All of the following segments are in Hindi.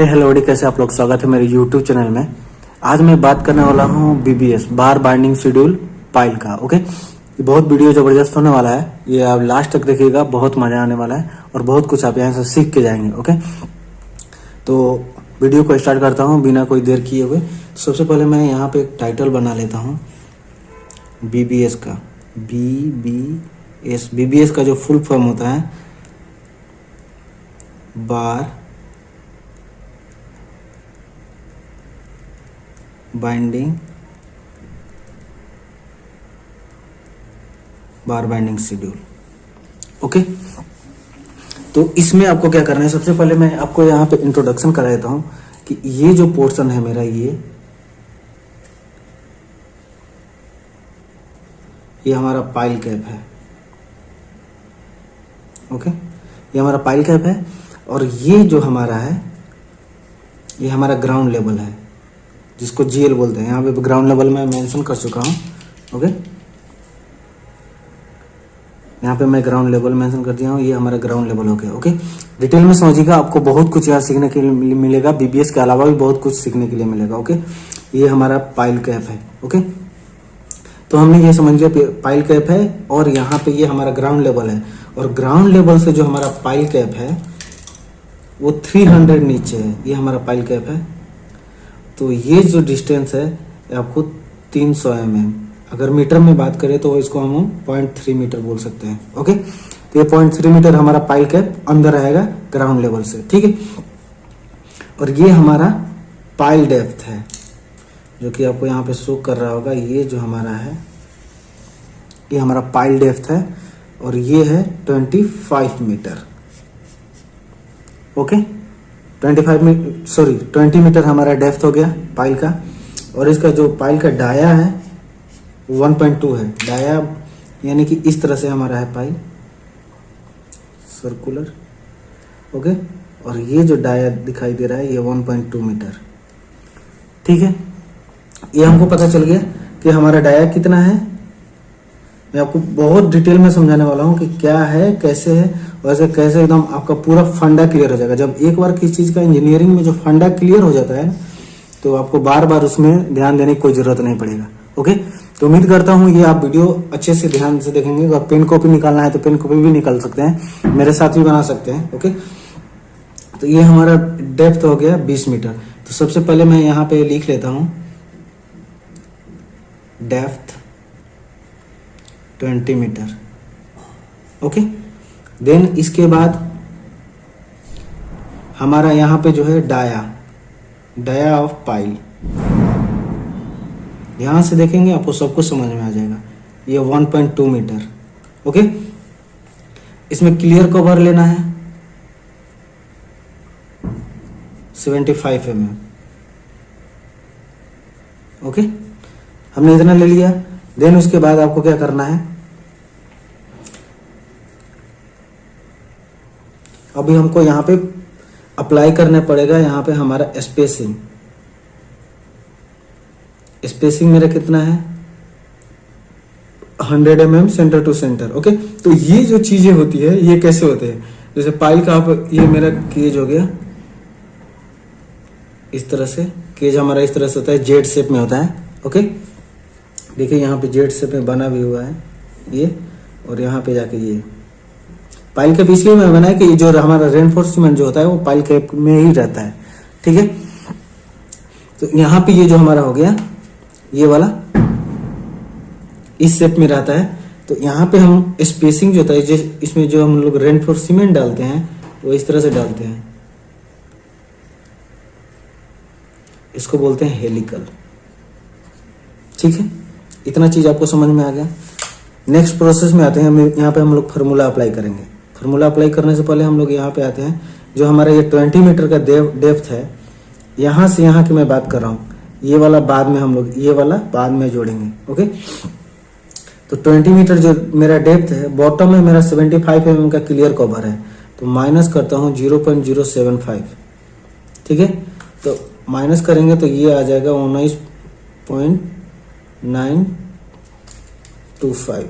हेलो कैसे आप लोग। स्वागत है मेरे YouTube चैनल में। आज मैं बात करने वाला हूँ BBS बार बाइंडिंग शेड्यूल पाइल का। ओके, ये बहुत वीडियो ज़बरदस्त होने वाला है, ये आप लास्ट तक देखिएगा, बहुत मज़ा आने वाला है और बहुत कुछ आप यहाँ से सीख के जाएंगे। ओके, तो वीडियो को स्टार्ट करता हूँ बिना कोई देर किए हुए। सबसे पहले मैं यहाँ पे एक टाइटल बना लेता हूँ BBS का। BBS का जो फुल फॉर्म होता है बार बाइंडिंग शेड्यूल। ओके, तो इसमें आपको क्या करना है, सबसे पहले मैं आपको यहाँ पे इंट्रोडक्शन करा देता हूँ कि ये जो पोर्शन है मेरा, ये हमारा पाइल कैप है। ओके, ये हमारा पाइल कैप है और ये जो हमारा है ये हमारा ग्राउंड लेवल है, जिसको GL बोलते हैं। यहाँ पे ग्राउंड लेवल में मेंशन कर चुका हूँ। ओके, यहाँ पे मैं ग्राउंड लेवल मेंशन कर दिया हूँ, ये हमारा ग्राउंड लेवल हो गया। ओके, डिटेल में समझिएगा, आपको बहुत कुछ यहाँ सीखने के लिए मिलेगा। BBS के अलावा भी बहुत कुछ सीखने के लिए मिलेगा। ओके, ये हमारा पाइल कैप है। ओके, तो हमने ये समझ लिया पाइल कैप है और यहाँ पे ये हमारा ग्राउंड लेवल है, और ग्राउंड लेवल से जो हमारा पाइल कैप है वो 300 नीचे है। ये हमारा पाइल कैप है, तो ये जो डिस्टेंस है आपको 300 mm, अगर मीटर में बात करें तो इसको हम 0.3 मीटर बोल सकते हैं। ओके, तो ये 0.3 मीटर हमारा पाइल कैप अंदर आएगा ग्राउंड लेवल से। ठीक है, और ये हमारा पाइल डेप्थ है, जो कि आपको यहाँ पे शो कर रहा होगा। ये जो हमारा है ये हमारा पाइल डेप्थ है और ये है 25 मीटर। ओके, 20 मीटर हमारा डेप्थ हो गया पाइल का। और इसका जो पाइल का डाया है 1.2 है। डाया यानी कि इस तरह से हमारा है पाइल सर्कुलर। ओके, और ये जो डाया दिखाई दे रहा है ये 1.2 मीटर। ठीक है, ये हमको पता चल गया कि हमारा डाया कितना है। मैं आपको बहुत डिटेल में समझाने वाला हूँ कि क्या है, कैसे है, वैसे कैसे एकदम आपका पूरा फंडा क्लियर हो जाएगा। जब एक बार किसी चीज़ का इंजीनियरिंग में जो फंडा क्लियर हो जाता है तो आपको बार बार उसमें ध्यान देने की कोई ज़रूरत नहीं पड़ेगा। ओके, तो उम्मीद करता हूँ ये आप वीडियो अच्छे से ध्यान से देखेंगे। अगर पेन कॉपी निकालना है तो पेन कॉपी भी निकाल सकते हैं, मेरे साथ भी बना सकते हैं। ओके, तो ये हमारा डेप्थ हो गया 20 मीटर। तो सबसे पहले मैं यहाँ पे लिख लेता हूँ डेप्थ 20 मीटर। ओके, देन इसके बाद हमारा यहाँ पे जो है डाया ऑफ पाइल, यहां से देखेंगे आपको सब कुछ समझ में आ जाएगा। ये 1.2 मीटर। ओके, इसमें क्लियर कवर लेना है 75 mm। ओके, हमने इतना ले लिया। देन उसके बाद आपको क्या करना है, अभी हमको यहाँ पे अप्लाई करना पड़ेगा। यहाँ पे हमारा स्पेसिंग मेरा कितना है 100 mm center to center. Okay, तो ये जो चीजें होती है ये कैसे होते हैं, जैसे पाइल का आप ये मेरा केज हो गया, इस तरह से केज हमारा इस तरह से होता है, जेड शेप में होता है। ओके, देखिए यहाँ पे जेड शेप में बना भी हुआ है ये, और यहाँ पे जाके ये पाइल कैप इसलिए में बना है कि जो हमारा रेनफोर्समेंट जो होता है वो पाइल कैप में ही रहता है। ठीक है, तो यहाँ पे ये जो हमारा हो गया ये वाला इस शेप में रहता है। तो यहाँ पे हम स्पेसिंग जो होता है, इसमें जो हम लोग रेनफोर्समेंट डालते हैं वो इस तरह से डालते हैं, इसको बोलते हैं हेलिकल। ठीक है, इतना चीज आपको समझ में आ गया। नेक्स्ट प्रोसेस में आते हैं, हम यहाँ पे हम लोग फार्मूला अप्लाई करेंगे। फार्मूला अप्लाई करने से पहले हम लोग यहाँ पे आते हैं, जो हमारा ये 20 मीटर का डेप्थ है, यहाँ से यहाँ की मैं बात कर रहा हूँ, ये वाला बाद में हम लोग ये वाला बाद में जोड़ेंगे। ओके, तो 20 मीटर जो मेरा डेप्थ है, बॉटम में मेरा 75 mm का क्लियर कवर है, तो माइनस करता हूँ 0.075। ठीक है, तो माइनस करेंगे तो ये आ जाएगा 19.925।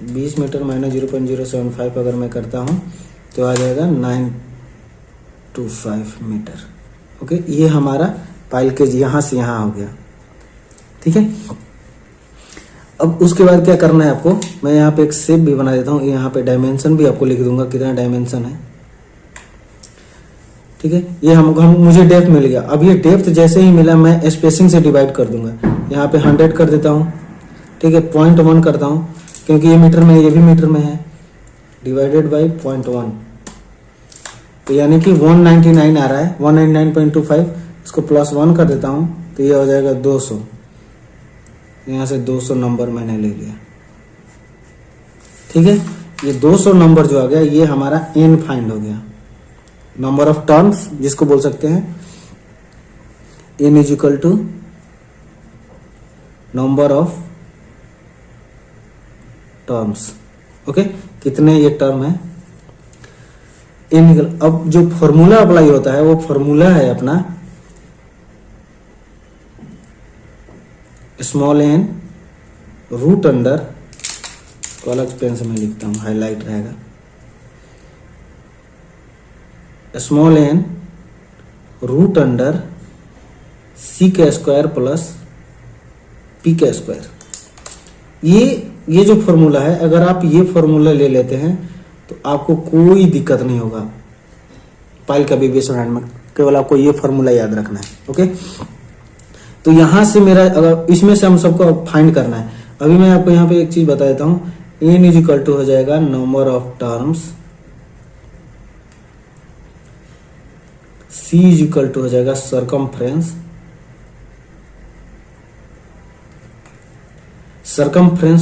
20 मीटर माइनस 0.075 अगर मैं करता हूँ तो आ जाएगा 25 मीटर। ओके, ये हमारा पाइल केज यहाँ से यहाँ हो गया। ठीक है, अब उसके बाद क्या करना है आपको, मैं यहाँ पे एक शेप भी बना देता हूँ, यहाँ पे डायमेंशन भी आपको लिख दूंगा कितना डायमेंशन है। ठीक है, ये हम मुझे डेप्थ मिल गया। अब ये डेप्थ जैसे ही मिला मैं स्पेसिंग से डिवाइड कर दूंगा। यहाँ पे 100 कर देता हूँ। ठीक है, 0.1 करता हूँ क्योंकि ये मीटर में है, ये भी मीटर में है, डिवाइडेड बाई 0.1, तो यानी कि 199 आ रहा है, 199.25। इसको +1 कर देता हूँ तो ये हो जाएगा 200। यहाँ से 200 नंबर मैंने ले लिया। ठीक है, ये 200 नंबर जो आ गया ये हमारा n फाइंड हो गया, नंबर ऑफ टर्म्स जिसको बोल सकते हैं n is equal to number of terms. Okay, कितने ये टर्म है n। अब जो फॉर्मूला अप्लाई होता है वो फॉर्मूला है अपना स्मॉल n रूट अंडर, को अलग पेन से मैं लिखता हूं, हाईलाइट रहेगा, small n root under c का स्क्वायर प्लस p का स्क्वायर। ये जो फॉर्मूला है, अगर आप ये फॉर्मूला ले लेते हैं तो आपको कोई दिक्कत नहीं होगा पाइल का बीबीएस में, केवल आपको ये फॉर्मूला याद रखना है। ओके, तो यहां से मेरा, अगर इसमें से हम सबको फाइंड करना है, अभी मैं आपको यहाँ पे एक चीज बता देता हूं, n इज इक्वल टू हो जाएगा number of terms, c is equal to हो जाएगा सरकमफ्रेंस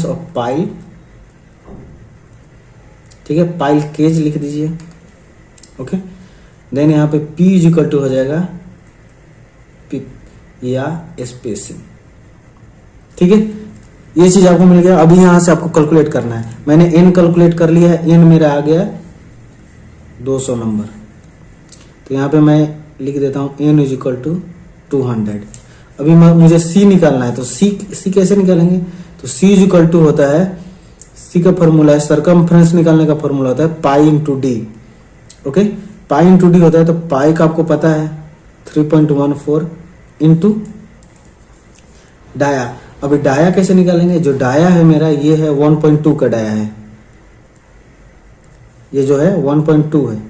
ऑफ पाइल। ठीक है, पाइल केज लिख दीजिए। ओके, देन यहाँ पे p इज इक्वल टू हो जाएगा पिक या स्पेसिंग। ठीक है, ये चीज आपको मिल गया। अभी यहां से आपको कैलकुलेट करना है, मैंने n कैलकुलेट कर लिया है, n मेरा आ गया 200 नंबर। तो यहाँ पे मैं लिख देता हूँ n इज इक्वल टू 200। अभी मुझे c निकालना है, तो c कैसे निकालेंगे, तो c इज इक्वल टू होता है, c का फॉर्मूला है, सरकमफ्रेंस निकालने का फॉर्मूला होता है pi into D. Okay, pi into D होता है, तो पाई का आपको पता है 3.14 इंटू डाया। अभी डाया कैसे निकालेंगे, जो डाया है मेरा ये है 1.2 का डाया है, ये जो है 1.2 है।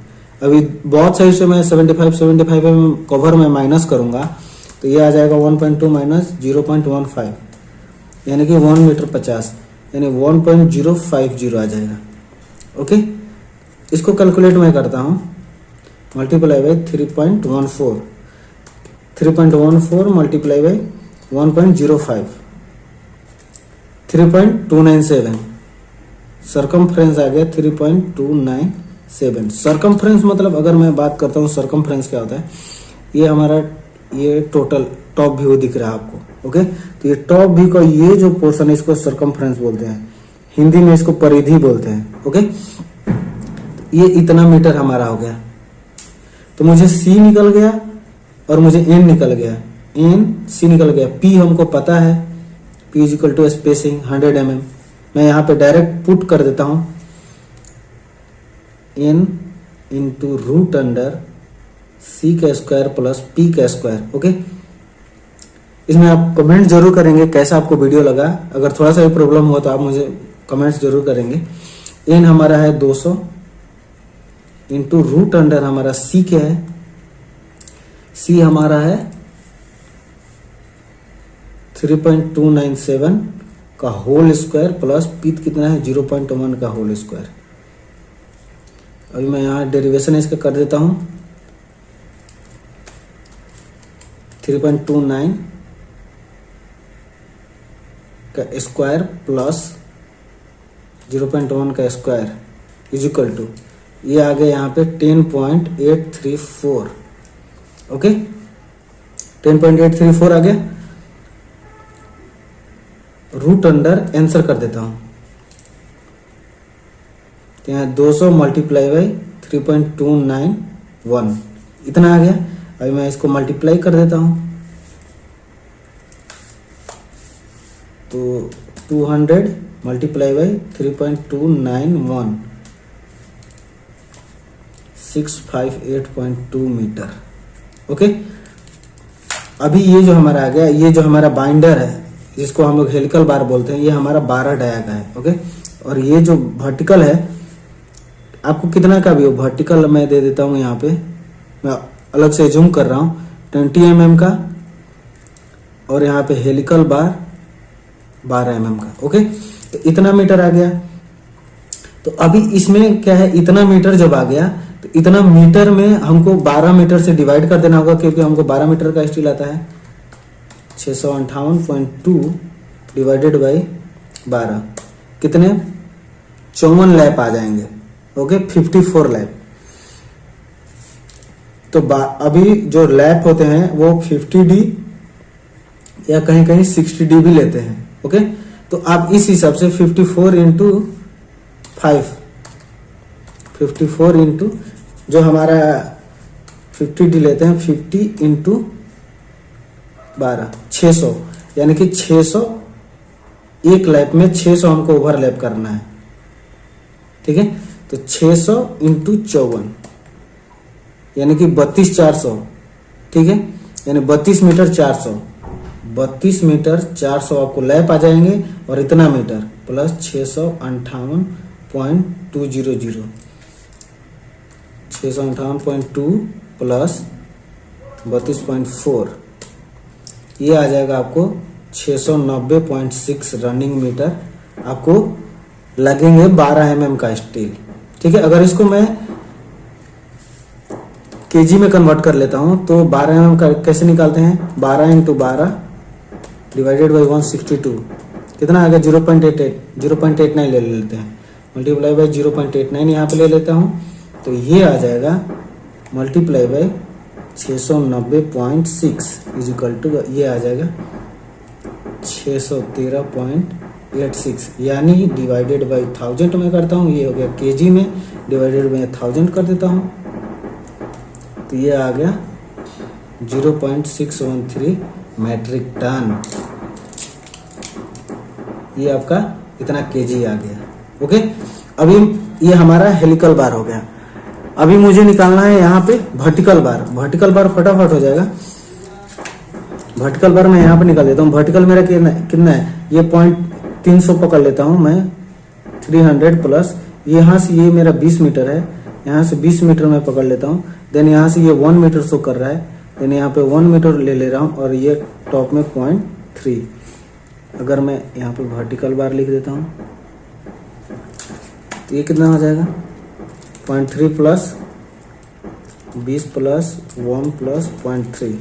अभी बहुत सही से मैं 75 में कवर में माइनस करूंगा तो ये आ जाएगा 1.2 माइनस 0.15, यानी कि 1 मीटर 50, यानी 1.050 आ जाएगा। ओके, इसको कैलकुलेट मैं करता हूं, multiply by 3.14 multiply by 1.05, 3.297, circumference आ गया 3.297। सरकमफ्रेंस मतलब, अगर मैं बात करता हूँ सरकमफ्रेंस क्या होता है, ये हमारा ये टोटल टॉप व्यू दिख रहा है आपको। ओके, तो ये टॉप व्यू का ये जो पोर्शन है इसको सरकमफ्रेंस बोलते हैं, हिंदी में इसको परिधि बोलते हैं। ओके, ये इतना मीटर हमारा हो गया। तो मुझे c निकल गया और मुझे n निकल गया, c निकल गया। p हमको पता है, p is equal to spacing 100 mm। मैं यहाँ पे डायरेक्ट पुट कर देता हूँ n into root under c का स्क्वायर प्लस p का स्क्वायर। ओके, इसमें आप कमेंट जरूर करेंगे कैसा आपको वीडियो लगा। अगर थोड़ा सा भी प्रॉब्लम हुआ तो आप मुझे कमेंट्स जरूर करेंगे। n हमारा है 200 इंटू रूट अंडर हमारा c क्या है, c हमारा है 3.297 का होल स्क्वायर प्लस p कितना है 0.1 का होल स्क्वायर। अभी मैं यहाँ डेरिवेशन इसका कर देता हूँ, 3.29 का स्क्वायर प्लस 0.1 का स्क्वायर इज इक्वल टू, ये आ गया यहाँ पे 10.834। ओके, 10.834 आ गया। रूट अंडर आंसर कर देता हूं, तो यहाँ 200 मल्टीप्लाई बाई 3.291 इतना आ गया। अभी मैं इसको मल्टीप्लाई कर देता हूं, तो 200 मल्टीप्लाई बाई 3.291, 658.2 मीटर। ओके, अभी ये जो हमारा आ गया, ये जो हमारा बाइंडर है जिसको हम लोग हेलिकल बार बोलते हैं, ये हमारा 12 डाया का है। ओके, और ये जो वर्टिकल है, आपको कितना का भी हो, वर्टिकल मैं दे देता हूँ यहाँ पे, मैं अलग से जूम कर रहा हूँ, 20 mm का, और यहाँ पे हेलिकल बार 12 mm का। ओके, तो इतना मीटर आ गया। तो अभी इसमें क्या है, इतना मीटर जब आ गया तो इतना मीटर में हमको 12 मीटर से डिवाइड कर देना होगा, क्योंकि हमको 12 मीटर का स्टील आता है। 658.2 डिवाइडेड बाई 12 कितने, 54 लैप आ जाएंगे। Okay, 54 lap. तो अभी जो लैप होते हैं वो 50D या कहीं कहीं 60D भी लेते हैं। ओके, तो आप इस हिसाब से 54 इंटू 5, 54 इंटू जो हमारा 50D लेते हैं, 50 इंटू 12, 600, यानी कि 600 एक लैप में 600 हमको ओवरलैप करना है। ठीक है, तो 600 इंटू 54 यानी कि 32,400। ठीक है, यानी 32 मीटर 400, 32 मीटर 400 आपको लैप आ जाएंगे, और इतना मीटर प्लस 658.200, 658.2 प्लस 32.4, ये आ जाएगा आपको 690.6 रनिंग मीटर आपको लगेंगे 12 mm का स्टील। ठीक है, अगर इसको मैं केजी में कन्वर्ट कर लेता हूं तो 12 mm का कैसे निकालते हैं, 12 इंटू 12 डिवाइडेड बाई 162 कितना आ गया, 0.89 ले लेते हैं, मल्टीप्लाई बाई 0.89 यहाँ पे ले लेता हूं, तो ये आ जाएगा multiply by 690.6 is equal to, ये आ जाएगा 613.86, यानी डिवाइडेड बाई 1000 में करता हूँ, ये हो गया केजी में, डिवाइडेड बाई 1000 कर देता हूँ, तो ये आ गया 0.613 मैट्रिक टन। ये आपका इतना केजी आ गया। ओके, अभी ये हमारा हेलिकल बार हो गया। अभी मुझे निकालना है यहाँ पे वर्टिकल बार। वर्टिकल बार फटाफट हो जाएगा। वर्टिकल बार मैं यहाँ पे निकाल देता हूँ। वर्टिकल मेरा कितना है, ये 300 पकड़ लेता हूँ मैं, 300 प्लस यहाँ से ये मेरा 20 मीटर है, यहाँ से 20 मीटर मैं पकड़ लेता हूँ। देन यहाँ से ये 1 मीटर शो कर रहा है, देन यहाँ पे 1 मीटर ले रहा हूँ, और ये टॉप में 0.3। अगर मैं यहाँ पे वर्टिकल बार लिख देता हूँ तो ये कितना हो जाएगा, 0.3 plus 20 plus 1 plus 0.3,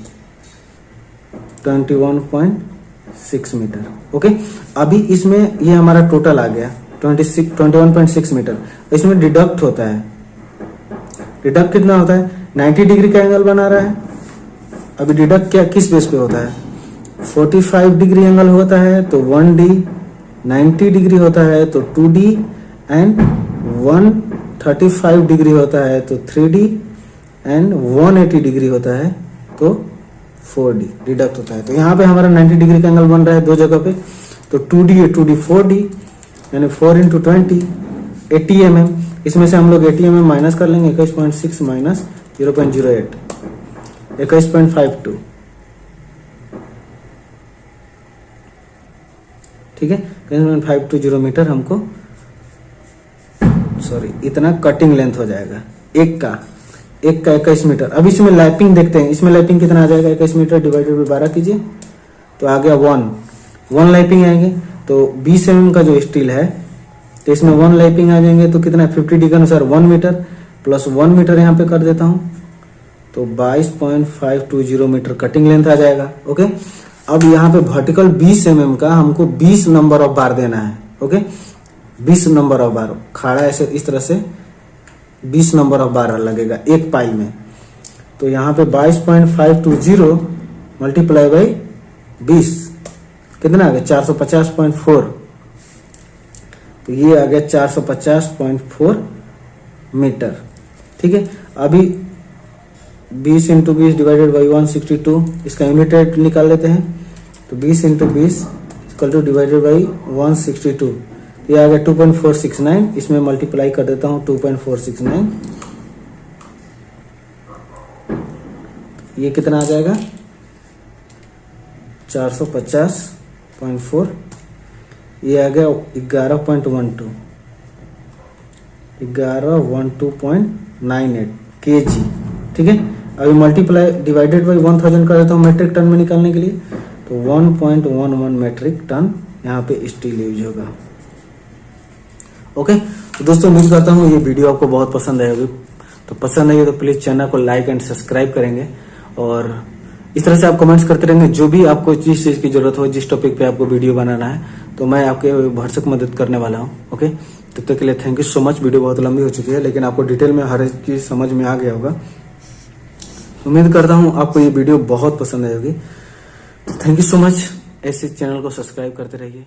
21.6 meter. Okay, अभी इसमें ये हमारा टोटल आ गया 21.6 मीटर। इसमें डिडक्ट होता है, डिडक्ट कितना होता है, 90 डिग्री का एंगल बना रहा है। अभी डिडक्ट क्या किस बेस पे होता है, 45 डिग्री एंगल होता है तो 1D, 90 डिग्री होता है तो 2D, एंड 135 डिग्री होता है तो 3D, एंड 180 डिग्री होता है तो 4D डिडक्ट होता है। तो यहाँ पे हमारा 90 डिग्री का एंगल बन रहा है दो जगह पे, तो 2D 4D, यानी 4 इंटू 20 80 mm। इसमें से हम लोग 80 mm माइनस कर लेंगे, 21.6 माइनस 0.08, 21.52। ठीक है, 21.520 मीटर हमको, सॉरी, इतना कटिंग लेंथ हो जाएगा एक का 21 मीटर। अब इसमें लैपिंग देखते हैं, इसमें लैपिंग कितना आ जाएगा, 21 मीटर डिवाइडेड बाई 12 कीजिए, तो आ गया 1 लैपिंग आएंगे। तो 20 mm का जो स्टील है तो इसमें 1 लैपिंग आ जाएंगे, तो कितना है 50D के अनुसार 1 मीटर प्लस 1 मीटर यहाँ पे कर देता हूँ, तो 22.520 मीटर कटिंग लेंथ आ जाएगा। ओके, अब यहाँ पे वर्टिकल 20 mm का हमको 20 नंबर ऑफ बार देना है। ओके, 20 नंबर ऑफ बार खाड़ा ऐसे इस तरह से 20 नंबर ऑफ बार लगेगा एक पाइल में। तो यहाँ पे 22.520 मल्टीप्लाई बाई 20 कितना आ गया, 450.4। तो ये आ गया 450.4 मीटर। ठीक है, अभी 20 इंटू 20 डिवाइडेड बाई 162, इसका यूनिट रेट निकाल लेते हैं। तो 20 into 20 equal two divided by 162, ये आ गया 2.469। इसमें मल्टीप्लाई कर देता हूँ 2.469, ये कितना आ जाएगा 450.4, ये आ गया 11.12 1112.98 kg। ठीक है, अभी मल्टीप्लाई डिवाइडेड बाई 1000 कर देता हूँ मेट्रिक टन में निकालने के लिए, तो 1.11 मेट्रिक टन यहाँ पे स्टील यूज होगा। ओके, तो दोस्तों उम्मीद करता हूँ ये वीडियो आपको बहुत पसंद आएगी। तो पसंद आई तो प्लीज चैनल को लाइक एंड सब्सक्राइब करेंगे, और इस तरह से आप कमेंट्स करते रहेंगे। जो भी आपको जिस चीज की जरूरत हो, जिस टॉपिक पे आपको वीडियो बनाना है, तो मैं आपके भरसक मदद करने वाला हूँ। ओके, तब तक के लिए thank you so much. Video बहुत लंबी हो चुकी है, लेकिन आपको डिटेल में हर एक चीज समझ में आ गया होगा। उम्मीद करता हूँ आपको ये वीडियो बहुत पसंद आई होगी। Thank you so much. ऐसे चैनल को सब्सक्राइब करते रहिए।